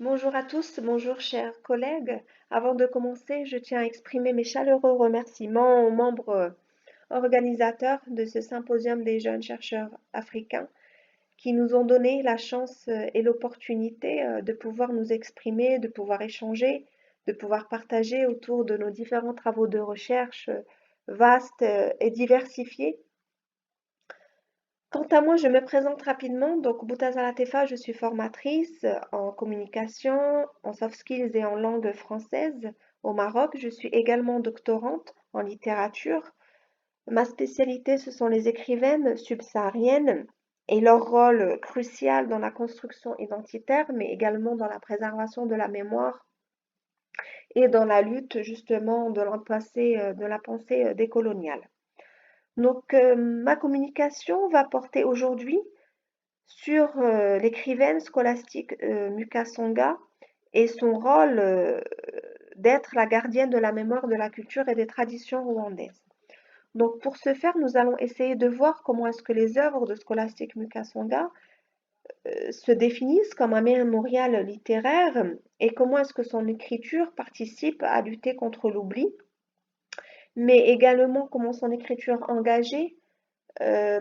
Bonjour à tous, bonjour chers collègues. Avant de commencer, je tiens à exprimer mes chaleureux remerciements aux membres organisateurs de ce symposium des jeunes chercheurs africains qui nous ont donné la chance et l'opportunité de pouvoir nous exprimer, de pouvoir échanger, de pouvoir partager autour de nos différents travaux de recherche vastes et diversifiés. Quant à moi, je me présente rapidement. Donc, Boutazala Latefa, je suis formatrice en communication, en soft skills et en langue française au Maroc. Je suis également doctorante en littérature. Ma spécialité, ce sont les écrivaines subsahariennes et leur rôle crucial dans la construction identitaire, mais également dans la préservation de la mémoire et dans la lutte justement de la pensée décoloniale. Donc, ma communication va porter aujourd'hui sur l'écrivaine scolastique Mukasonga et son rôle d'être la gardienne de la mémoire de la culture et des traditions rwandaises. Donc pour ce faire, nous allons essayer de voir comment est-ce que les œuvres de scolastique Mukasonga se définissent comme un mémorial littéraire et comment est-ce que son écriture participe à lutter contre l'oubli, mais également comment son écriture engagée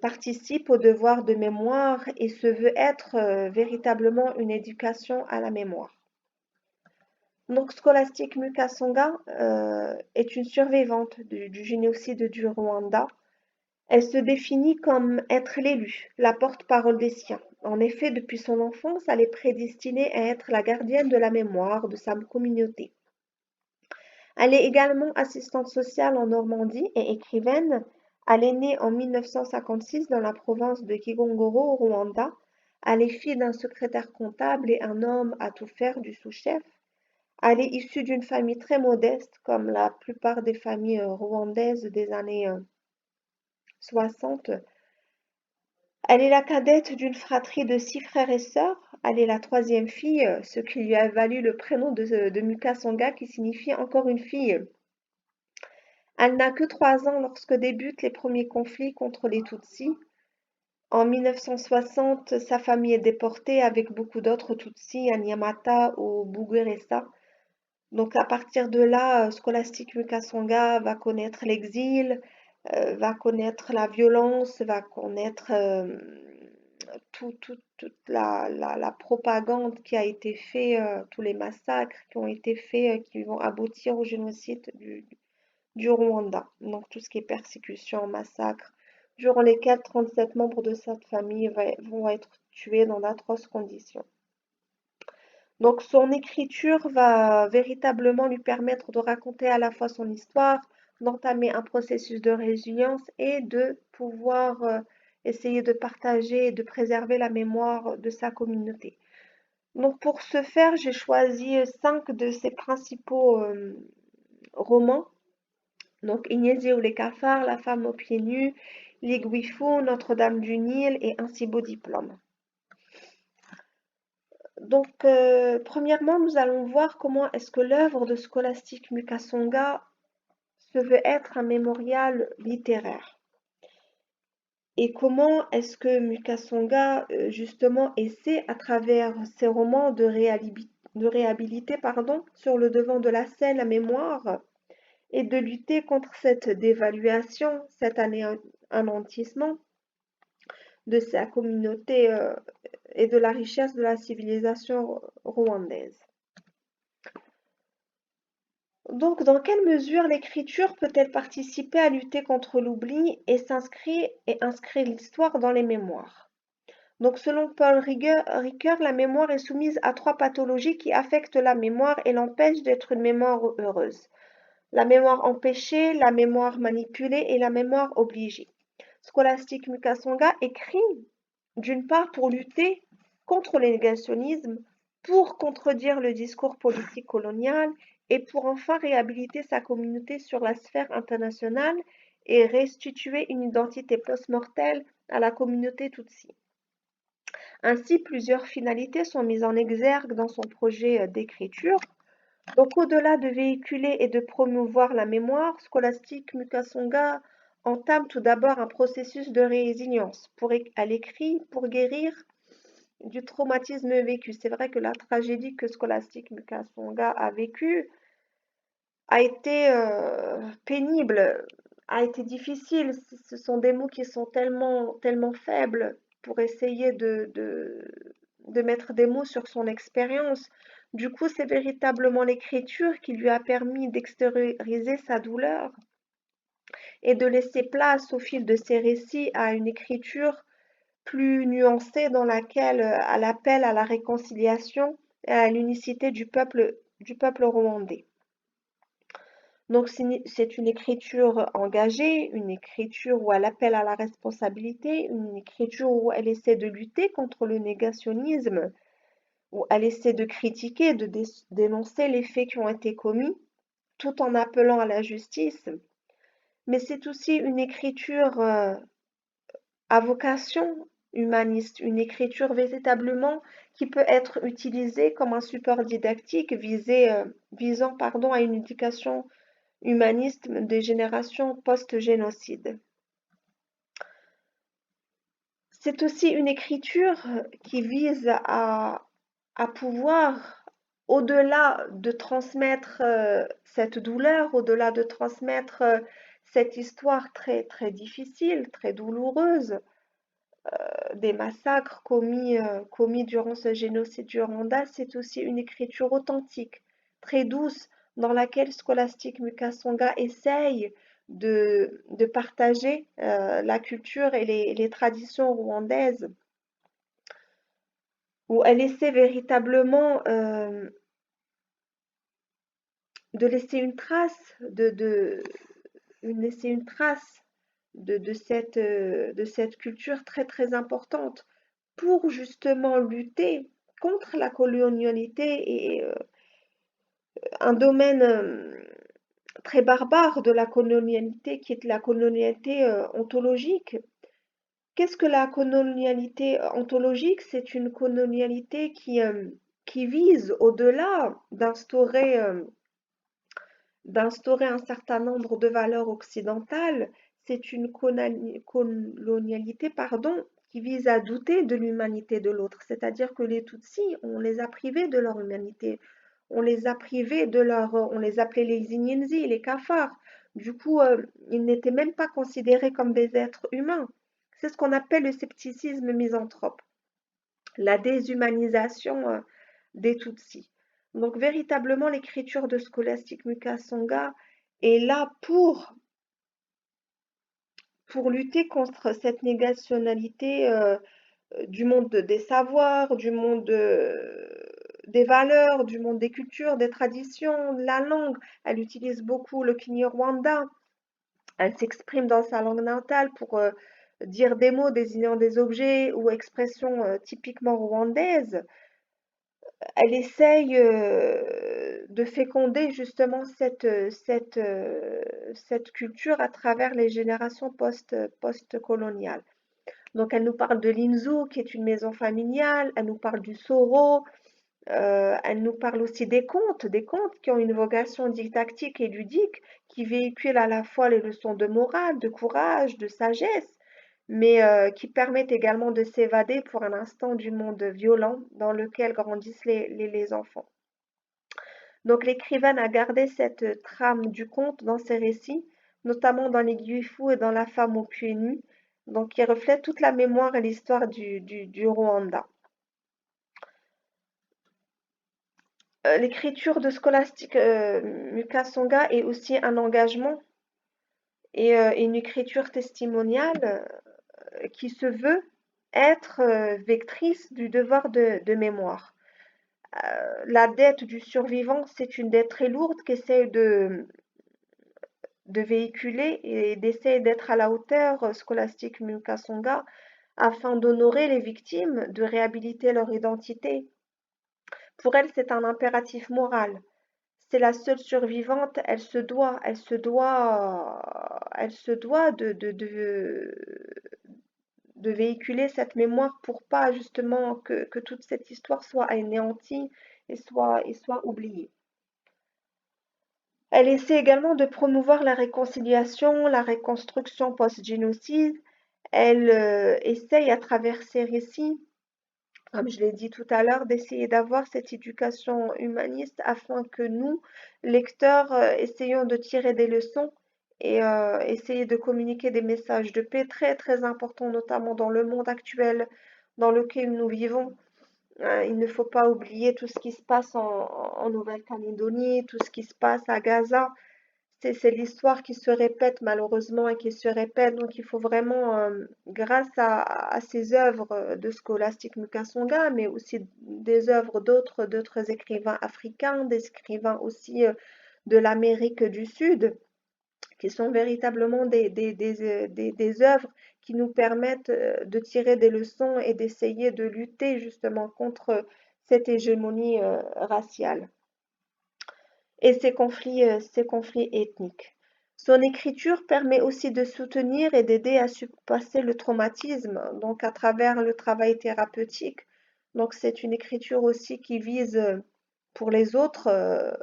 participe au devoir de mémoire et se veut être véritablement une éducation à la mémoire. Donc, Scholastique Mukasonga est une survivante du génocide du Rwanda. Elle se définit comme être l'élu, la porte-parole des siens. En effet, depuis son enfance, elle est prédestinée à être la gardienne de la mémoire de sa communauté. Elle est également assistante sociale en Normandie et écrivaine. Elle est née en 1956 dans la province de Kigongoro au Rwanda. Elle est fille d'un secrétaire comptable et un homme à tout faire du sous-chef. Elle est issue d'une famille très modeste, comme la plupart des familles rwandaises des années 60. Elle est la cadette d'une fratrie de 6 frères et sœurs. Elle est la troisième fille, ce qui lui a valu le prénom de Mukasonga, qui signifie encore une fille. Elle n'a que 3 ans lorsque débutent les premiers conflits contre les Tutsis. En 1960, sa famille est déportée avec beaucoup d'autres Tutsis à Nyamata ou Bugeresa. Donc à partir de là, Scholastique Mukasonga va connaître l'exil, va connaître la violence, va connaître toute la propagande qui a été faite, tous les massacres qui ont été faits, qui vont aboutir au génocide du Rwanda. Donc tout ce qui est persécution, massacre, durant lesquels 37 membres de cette famille vont être tués dans d'atroces conditions. Donc son écriture va véritablement lui permettre de raconter à la fois son histoire, d'entamer un processus de résilience et de pouvoir essayer de partager et de préserver la mémoire de sa communauté. Donc pour ce faire, j'ai choisi 5 de ses principaux romans. Donc Ignézio les cafards, La femme aux pieds nus, L'Iguifu, Notre-Dame du Nil et Un si beau diplôme. Donc, premièrement, nous allons voir comment est-ce que l'œuvre de Scholastique Mukasonga se veut être un mémorial littéraire. Et comment est-ce que Mukasonga, justement, essaie à travers ses romans de réhabiliter sur le devant de la scène la mémoire et de lutter contre cette dévaluation, cet anéantissement de sa communauté et de la richesse de la civilisation rwandaise. Donc, dans quelle mesure l'écriture peut-elle participer à lutter contre l'oubli et inscrire l'histoire dans les mémoires? Donc, selon Paul Ricoeur, la mémoire est soumise à 3 pathologies qui affectent la mémoire et l'empêchent d'être une mémoire heureuse. La mémoire empêchée, la mémoire manipulée et la mémoire obligée. Scholastique Mukasonga écrit d'une part pour lutter contre le négationnisme, pour contredire le discours politique colonial et pour enfin réhabiliter sa communauté sur la sphère internationale et restituer une identité post-mortelle à la communauté Tutsi. Ainsi, plusieurs finalités sont mises en exergue dans son projet d'écriture. Donc, au-delà de véhiculer et de promouvoir la mémoire, Scholastique Mukasonga entame tout d'abord un processus de résilience à l'écrit pour guérir du traumatisme vécu. C'est vrai que la tragédie que Scholastic Mukasonga a vécue a été pénible, a été difficile. Ce sont des mots qui sont tellement faibles pour essayer de mettre des mots sur son expérience. Du coup, c'est véritablement l'écriture qui lui a permis d'extérioriser sa douleur et de laisser place au fil de ses récits à une écriture plus nuancée dans laquelle à l'appel à la réconciliation et à l'unicité du peuple rwandais. Donc c'est une écriture engagée, une écriture où elle appelle à la responsabilité, une écriture où elle essaie de lutter contre le négationnisme, où elle essaie de critiquer, de dénoncer les faits qui ont été commis, tout en appelant à la justice. Mais c'est aussi une écriture à vocation humaniste, une écriture véritablement qui peut être utilisée comme un support didactique visant à une éducation humaniste des générations post-génocide. C'est aussi une écriture qui vise à pouvoir, au-delà de transmettre cette douleur, au-delà de transmettre cette histoire très, très difficile, très douloureuse, des massacres commis durant ce génocide du Rwanda, c'est aussi une écriture authentique, très douce, dans laquelle Scholastic Mukasonga essaye de partager la culture et les traditions rwandaises, où elle essaie véritablement de laisser une trace, laisser une trace de cette culture très très importante pour justement lutter contre la colonialité et un domaine très barbare de la colonialité qui est la colonialité ontologique. Qu'est-ce que la colonialité ontologique? C'est une colonialité qui vise au-delà d'instaurer un certain nombre de valeurs occidentales, c'est une colonialité, pardon, qui vise à douter de l'humanité de l'autre. C'est-à-dire que les Tutsis, on les a privés de leur humanité. On les a privés on les appelait les Inyinzi, les cafards. Du coup, ils n'étaient même pas considérés comme des êtres humains. C'est ce qu'on appelle le scepticisme misanthrope, la déshumanisation des Tutsis. Donc véritablement, l'écriture de Scholastic Mukasonga est là pour lutter contre cette négationnalité du monde des savoirs, du monde des valeurs, du monde des cultures, des traditions, de la langue. Elle utilise beaucoup le Kinyarwanda. Elle s'exprime dans sa langue natale pour dire des mots désignant des objets ou expressions typiquement rwandaises. Elle essaye de féconder justement cette culture à travers les générations post-coloniales. Donc elle nous parle de l'Inzu, qui est une maison familiale, elle nous parle du Soro, elle nous parle aussi des contes qui ont une vocation didactique et ludique, qui véhiculent à la fois les leçons de morale, de courage, de sagesse, mais qui permettent également de s'évader pour un instant du monde violent dans lequel grandissent les enfants. Donc l'écrivaine a gardé cette trame du conte dans ses récits, notamment dans les Guifu et dans La femme aux pieds nus, donc qui reflète toute la mémoire et l'histoire du Rwanda. L'écriture de Scholastic Mukasonga est aussi un engagement et une écriture testimoniale qui se veut être vectrice du devoir de mémoire. La dette du survivant, c'est une dette très lourde qu'essaie de véhiculer et d'essayer d'être à la hauteur Scholastic Mukasonga afin d'honorer les victimes, de réhabiliter leur identité. Pour elle, c'est un impératif moral. C'est la seule survivante, elle se doit de véhiculer cette mémoire pour pas justement que toute cette histoire soit anéantie et soit oubliée. Elle essaie également de promouvoir la réconciliation, la reconstruction post-génocide. Elle essaye à travers ses récits comme je l'ai dit tout à l'heure, d'essayer d'avoir cette éducation humaniste afin que nous, lecteurs, essayons de tirer des leçons et essayer de communiquer des messages de paix très très importants, notamment dans le monde actuel dans lequel nous vivons. Il ne faut pas oublier tout ce qui se passe en Nouvelle-Calédonie, tout ce qui se passe à Gaza. C'est l'histoire qui se répète malheureusement et qui se répète. Donc il faut vraiment, grâce à ces œuvres de Scholastique Mukasonga, mais aussi des œuvres d'autres écrivains africains, des écrivains aussi de l'Amérique du Sud, qui sont véritablement des œuvres qui nous permettent de tirer des leçons et d'essayer de lutter justement contre cette hégémonie raciale et ces conflits ethniques. Son écriture permet aussi de soutenir et d'aider à surpasser le traumatisme, donc à travers le travail thérapeutique. Donc c'est une écriture aussi qui vise pour les autres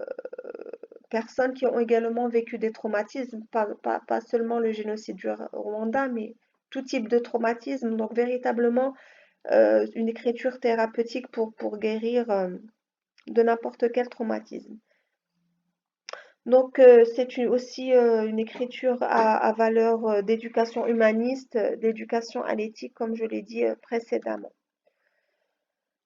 personnes qui ont également vécu des traumatismes, pas seulement le génocide du Rwanda, mais tout type de traumatisme. Donc véritablement une écriture thérapeutique pour guérir de n'importe quel traumatisme. Donc, c'est aussi une écriture à valeur d'éducation humaniste, d'éducation à l'éthique, comme je l'ai dit précédemment,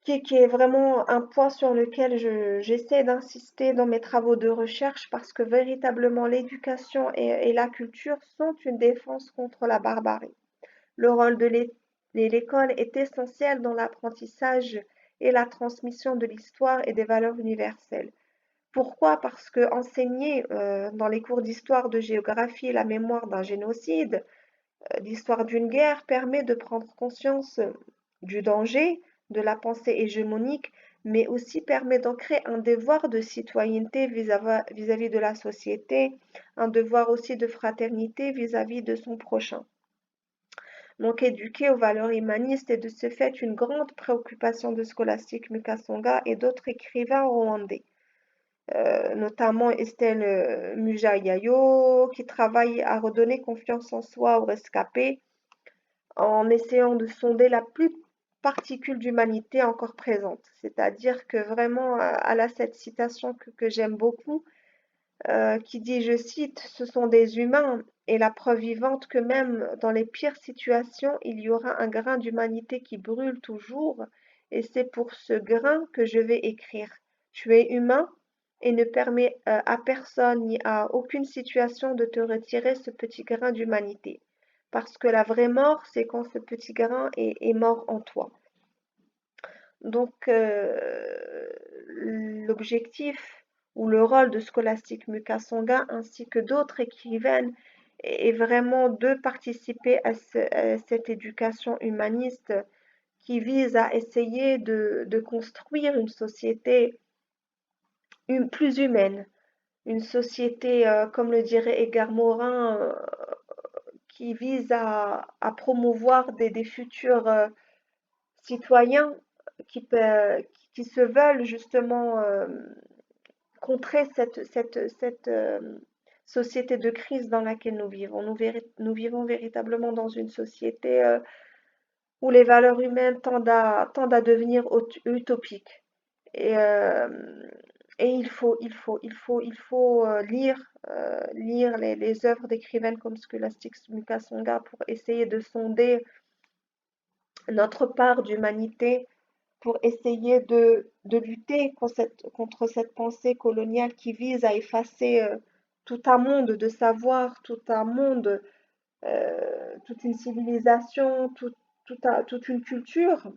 qui est vraiment un point sur lequel j'essaie d'insister dans mes travaux de recherche parce que véritablement l'éducation et la culture sont une défense contre la barbarie. Le rôle de l'école est essentiel dans l'apprentissage et la transmission de l'histoire et des valeurs universelles. Pourquoi? Parce que enseigner dans les cours d'histoire, de géographie la mémoire d'un génocide, l'histoire d'une guerre permet de prendre conscience du danger de la pensée hégémonique, mais aussi permet d'ancrer un devoir de citoyenneté vis-à-vis de la société, un devoir aussi de fraternité vis-à-vis de son prochain. Donc éduquer aux valeurs humanistes est de ce fait une grande préoccupation de Scholastique Mukasonga et d'autres écrivains rwandais. Notamment Estelle Mujayayo, qui travaille à redonner confiance en soi aux rescapés en essayant de sonder la plus particule d'humanité encore présente. C'est-à-dire que vraiment, elle a cette citation que j'aime beaucoup, qui dit, je cite, ce sont des humains et la preuve vivante que même dans les pires situations, il y aura un grain d'humanité qui brûle toujours, et c'est pour ce grain que je vais écrire. Tu es humain et ne permets à personne ni à aucune situation de te retirer ce petit grain d'humanité. Parce que la vraie mort, c'est quand ce petit grain est mort en toi. Donc, l'objectif ou le rôle de Scholastique Mukasonga ainsi que d'autres écrivaines est vraiment de participer à cette éducation humaniste qui vise à essayer de construire une société plus humaine, une société, comme le dirait Edgar Morin, qui vise à promouvoir des futurs citoyens qui, qui se veulent justement contrer cette société de crise dans laquelle nous vivons. Nous vivons véritablement dans une société où les valeurs humaines tendent à devenir utopiques. Et, euh, et il faut lire les œuvres d'écrivaines comme Scholastique Mukasonga pour essayer de sonder notre part d'humanité pour essayer de lutter contre cette pensée coloniale qui vise à effacer tout un monde de savoir, tout un monde, toute une civilisation, toute une culture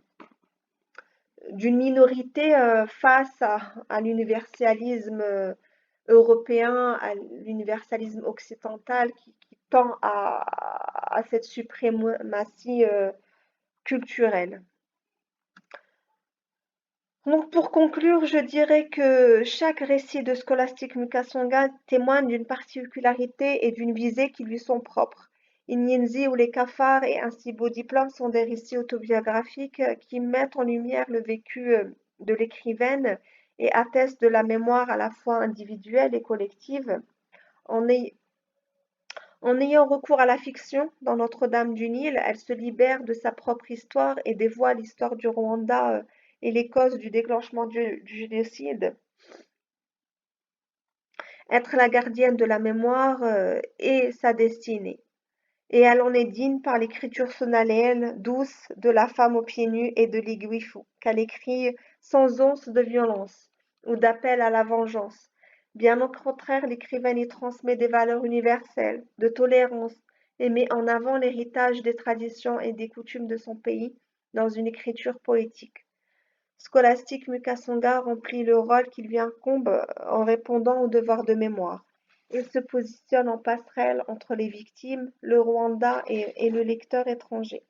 d'une minorité face à l'universalisme européen, à l'universalisme occidental qui tend à cette suprématie culturelle. Donc pour conclure, je dirais que chaque récit de Scholastique Mukasonga témoigne d'une particularité et d'une visée qui lui sont propres. Inyenzi ou les cafards et ainsi Beau Diplôme sont des récits autobiographiques qui mettent en lumière le vécu de l'écrivaine et attestent de la mémoire à la fois individuelle et collective. En, en ayant recours à la fiction dans Notre-Dame du Nil, elle se libère de sa propre histoire et dévoile l'histoire du Rwanda et les causes du déclenchement du génocide. Être la gardienne de la mémoire est sa destinée. Et elle en est digne par l'écriture solennelle, douce de la femme aux pieds nus et de l'Iguifu, qu'elle écrit sans once de violence ou d'appel à la vengeance. Bien au contraire, l'écrivaine y transmet des valeurs universelles, de tolérance, et met en avant l'héritage des traditions et des coutumes de son pays dans une écriture poétique. Scholastique Mukasonga remplit le rôle qui lui incombe en répondant au devoir de mémoire. Il se positionne en passerelle entre les victimes, le Rwanda et le lecteur étranger.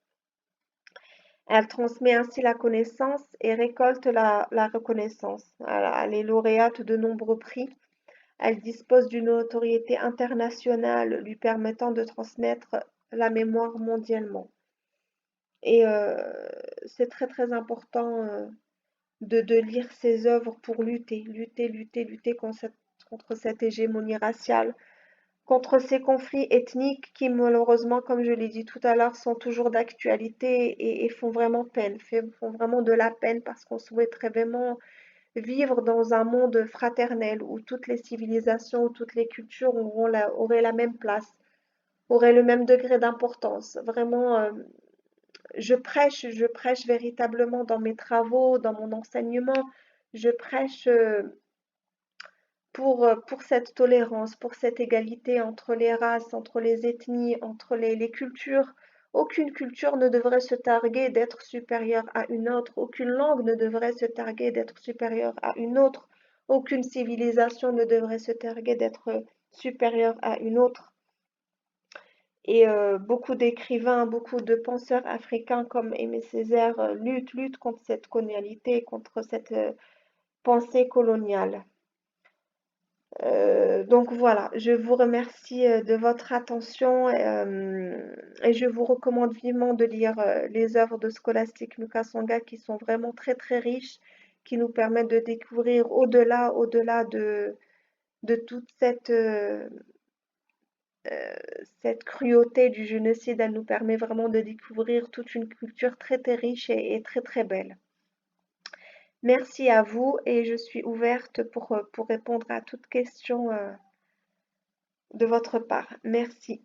Elle transmet ainsi la connaissance et récolte la reconnaissance. Elle est lauréate de nombreux prix. Elle dispose d'une notoriété internationale lui permettant de transmettre la mémoire mondialement. Et c'est très très important de lire ses œuvres pour lutter contre cette hégémonie raciale, contre ces conflits ethniques qui malheureusement, comme je l'ai dit tout à l'heure, sont toujours d'actualité et font vraiment peine, font vraiment de la peine parce qu'on souhaiterait vraiment vivre dans un monde fraternel où toutes les civilisations, où toutes les cultures auraient la même place, auraient le même degré d'importance. Vraiment, je prêche véritablement dans mes travaux, dans mon enseignement, je prêche pour cette tolérance, pour cette égalité entre les races, entre les ethnies, entre les cultures. Aucune culture ne devrait se targuer d'être supérieure à une autre, aucune langue ne devrait se targuer d'être supérieure à une autre, aucune civilisation ne devrait se targuer d'être supérieure à une autre. Et beaucoup d'écrivains, beaucoup de penseurs africains comme Aimé Césaire luttent contre cette colonialité, contre cette pensée coloniale. Donc voilà, je vous remercie de votre attention et je vous recommande vivement de lire les œuvres de Scholastique Mukasonga qui sont vraiment très très riches, qui nous permettent de découvrir au-delà de toute cette cruauté du génocide. Elle nous permet vraiment de découvrir toute une culture très très riche et très très belle. Merci à vous et je suis ouverte pour répondre à toute question de votre part. Merci.